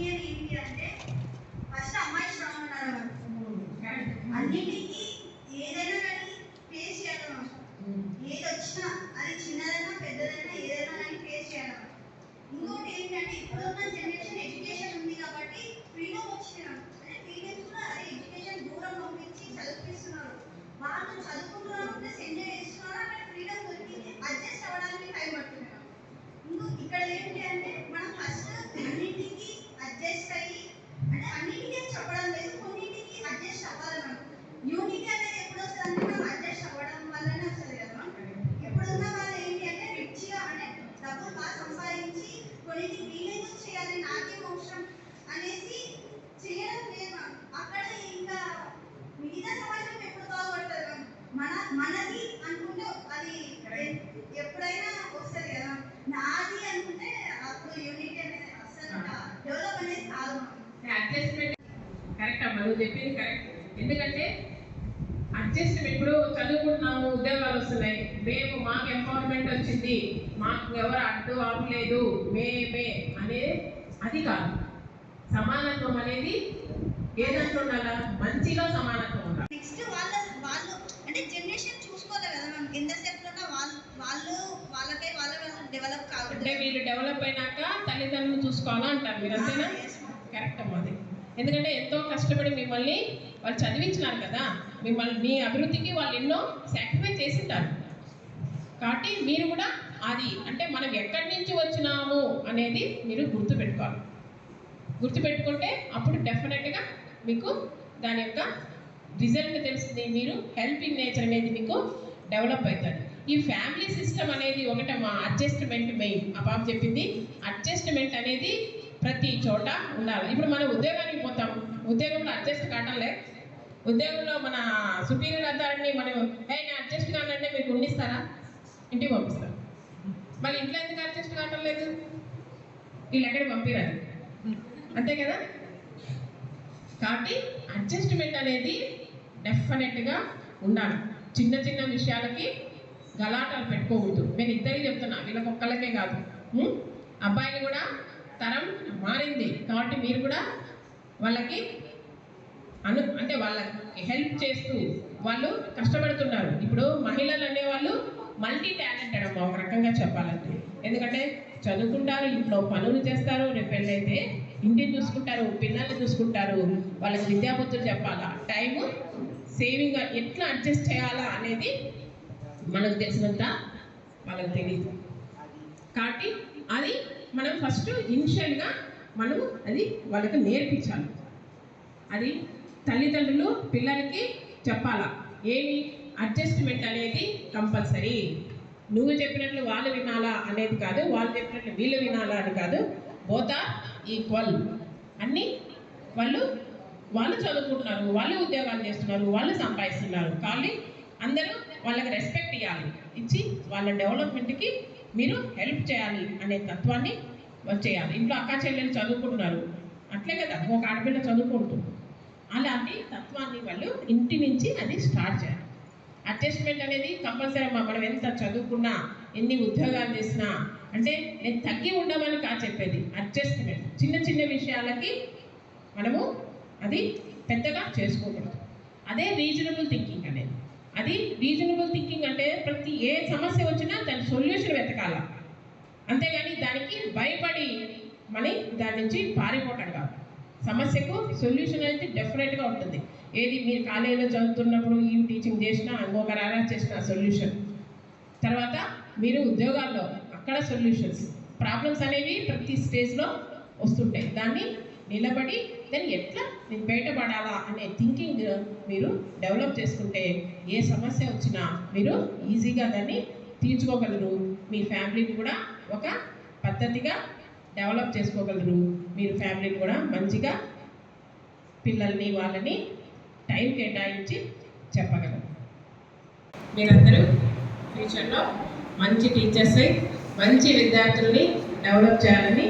Opinion ఏంటి అంటే first అమ్మాయి స్ట్రాంగ్ ఉండాలి. అన్నిటికీ ఏదైనా కానీ ఫేస్ చేయాలి. ఏది వచ్చినా అది చిన్నదైనా పెద్దదైనా ఏదైనా కానీ ఫేస్ చేయాలి. ఇంకోటి ఏంటంటే ఇప్పుడున్న జనరేషన్ ఎడ్యుకేషన్ ఉంది కాబట్టి ఫ్రీడమ్ వచ్చినారు. అంటే ఫ్రీడమ్స్ కూడా అదే ఎడ్యుకేషన్ దూరం పంపించి చదివిస్తున్నారు. వాళ్ళు చదువుకుంటున్నారు ప్లస్ ఎంజాయ్ చేస్తున్నారు. అక్కడ ఫ్రీడమ్ దొరికింది, అడ్జస్ట్ అవ్వడానికి టైం పడుతున్నారు. ఇక్కడ ఏంటి అంటే మనం ఫస్ట్ అన్నింటికి అడ్జస్ట్ అయ్యి, అంటే అన్నింటికి చెప్పడం లేదు, కొన్నింటికి అడ్జస్ట్ అవ్వాలి. మనం యూనిటీ అనేది ఎప్పుడు వస్తుంది అంటే మనం అడ్జస్ట్ అవ్వడం వల్లనే వస్తుంది కదా. ఇప్పుడున్న వాళ్ళు ఏంటి అంటే రిచ్గా అంటే డబ్బులు బాగా సంపాదించి కొన్నింటికి వీలైతే చేయాలి, నాకేం అవసరం అనేసి చేయడం లేదు. అక్కడ ఇంకా మిగతా సమాజం ఎప్పుడు బాగుపడుతుంది, మనది అనుకుంటే అది ఎప్పుడైనా వస్తుంది కదా. నాది అనుకుంటే అప్పుడు యూనిటీ అనేది అసలు డెవలప్ అనేది కాదు. అడ్జస్ట్మెంట్ కరెక్ట్ అమ్మా, నువ్వు చెప్పింది కరెక్ట్. ఎందుకంటే అడ్జస్ట్మెంట్ ఇప్పుడు చదువుకుంటున్నాము, ఉద్యోగాలు వస్తున్నాయి, మేము మాకు ఎంపవర్మెంట్ వచ్చింది, మాకు ఎవరు అడ్డు ఆపలేదు, మేమే అనేది అది కాదు. సమానత్వం అనేది ఏదంటూ ఉండాలా, మంచిలో సమానత్వం ఉండాలి. నెక్స్ట్ వాళ్ళు అంటే జనరేషన్ చూసుకోవాలి కదా మనం, ఎంతసేపులో వాళ్ళకే వాళ్ళ డెవలప్ కావాలి. అంటే వీళ్ళు డెవలప్ అయినాక తల్లిదండ్రులు చూసుకోవాలా అంటారు మీరు, అంతేనా? కరెక్ట్ అమ్మా అది. ఎందుకంటే ఎంతో కష్టపడి మిమ్మల్ని వాళ్ళు చదివించినారు కదా, మిమ్మల్ని మీ అభివృద్ధికి వాళ్ళు ఎన్నో సాక్రిఫైస్ చేసింటారు. కాబట్టి మీరు కూడా అది అంటే మనం ఎక్కడి నుంచి వచ్చినాము అనేది మీరు గుర్తుపెట్టుకోవాలి. గుర్తుపెట్టుకుంటే అప్పుడు డెఫినెట్గా మీకు దాని యొక్క రిజల్ట్ తెలుస్తుంది. మీరు హెల్పింగ్ నేచర్ అనేది మీకు డెవలప్ అవుతుంది. ఈ ఫ్యామిలీ సిస్టమ్ అనేది ఒకటి మా అడ్జస్ట్మెంట్ మెయిన్. ఆ పాప చెప్పింది అడ్జస్ట్మెంట్ అనేది ప్రతి చోట ఉండాలి. ఇప్పుడు మనం ఉద్యోగానికి పోతాం, ఉద్యోగంలో అడ్జస్ట్ కావటంలే. ఉద్యోగంలో మన సుపీరియర్ అథారిటీని మనం నేను అడ్జస్ట్ కావాలంటే మీకు ఉండిస్తారా? ఇంటికి పంపిస్తారు. మళ్ళీ ఇంట్లో ఎందుకు అడ్జస్ట్ కావటం లేదు? వీళ్ళు ఎక్కడికి పంపిరాదు, అంతే కదా. కాబట్టి అడ్జస్ట్మెంట్ అనేది డెఫినెట్గా ఉండాలి. చిన్న చిన్న విషయాలకి గలాటాలు పెట్టుకోకూడదు. నేను ఇద్దరికి చెప్తున్నా, వీళ్ళకి ఒక్కళ్ళకే కాదు. అబ్బాయిలు కూడా తరం మారింది కాబట్టి మీరు కూడా వాళ్ళకి అంటే వాళ్ళకి హెల్ప్ చేస్తూ వాళ్ళు కష్టపడుతున్నారు. ఇప్పుడు మహిళలు అనేవాళ్ళు మల్టీ టాలెంటెడ్ అమ్మా ఒక రకంగా చెప్పాలంటే. ఎందుకంటే చదువుకుంటారు, ఇంట్లో పనులు చేస్తారు, రేపు పెళ్ళైతే ఇంటిని చూసుకుంటారు, పిల్లల్ని చూసుకుంటారు, వాళ్ళకి విద్యాబుద్ధులు చెప్పాలా, టైము సేవింగ్ ఎట్లా అడ్జస్ట్ చేయాలా అనేది మనకు తెలిసినంత వాళ్ళకి తెలియదు. కాబట్టి అది మనం ఫస్ట్ ఇనిషియల్గా మనము అది వాళ్ళకి నేర్పించాలి. అది తల్లిదండ్రులు పిల్లలకి చెప్పాలా, ఏమి అడ్జస్ట్మెంట్ అనేది కంపల్సరీ. నువ్వు చెప్పినట్లు వాళ్ళు వినాలా అనేది కాదు, వాళ్ళు చెప్పినట్లు వీళ్ళు వినాలా అని కాదు. Both are equal. అన్నీ వాళ్ళు చదువుకుంటున్నారు, వాళ్ళు ఉద్యోగాలు చేస్తున్నారు, వాళ్ళు సంపాదిస్తున్నారు. కానీ అందరూ వాళ్ళకి రెస్పెక్ట్ ఇవ్వాలి, ఇచ్చి వాళ్ళ డెవలప్మెంట్కి మీరు హెల్ప్ చేయాలి అనే తత్వాన్ని వచ్చేయాలి. ఇంట్లో అక్క చెల్లెలు చదువుకుంటున్నారు, అట్లే కదా ఒక ఆడపిల్ల చదువుకుంటుంది. అలాంటి తత్వాన్ని వాళ్ళు ఇంటి నుంచి అది స్టార్ట్ చేయాలి. అడ్జస్ట్మెంట్ అనేది కంపల్సరీ. మనం ఎంత చదువుకున్నా, ఎన్ని ఉద్యోగాలు చేసినా, అంటే నేను తగ్గి ఉండమని కాదు చెప్పేది. అడ్జస్ట్మెంట్ చిన్న చిన్న విషయాలకి మనము అది పెద్దగా చేసుకోకూడదు. అదే రీజనబుల్ థింకింగ్ అనేది. అది రీజనబుల్ థింకింగ్ అంటే ప్రతి ఏ సమస్య వచ్చినా దాని సొల్యూషన్ వెతకాల, అంతేగాని దానికి భయపడి దాని నుంచి పారిపోవటం కాదు. సమస్యకు సొల్యూషన్ అనేది డెఫినెట్గా ఉంటుంది. ఏది మీరు కాలేజీలో చదువుతున్నప్పుడు ఈ టీచింగ్ చేసినా, ఇంకొక రారా చేసిన సొల్యూషన్, తర్వాత మీరు ఉద్యోగాల్లో అక్కడ సొల్యూషన్స్, ప్రాబ్లమ్స్ అనేవి ప్రతి స్టేజ్లో వస్తుంటాయి. దాన్ని నిలబడి దాన్ని ఎట్లా నేను బయటపడాలా అనే థింకింగ్ మీరు డెవలప్ చేసుకుంటే ఏ సమస్య వచ్చినా మీరు ఈజీగా దాన్ని తీర్చుకోగలరు. మీ ఫ్యామిలీని కూడా ఒక పద్ధతిగా డెవలప్ చేసుకోగలరు. మీరు ఫ్యామిలీని కూడా మంచిగా పిల్లల్ని వాళ్ళని టైం కేటాయించి చెప్పగలరు. మీరందరూ ఫ్యూచర్లో మంచి టీచర్స్ అయి మంచి విద్యార్థుల్ని డెవలప్ చేయాలని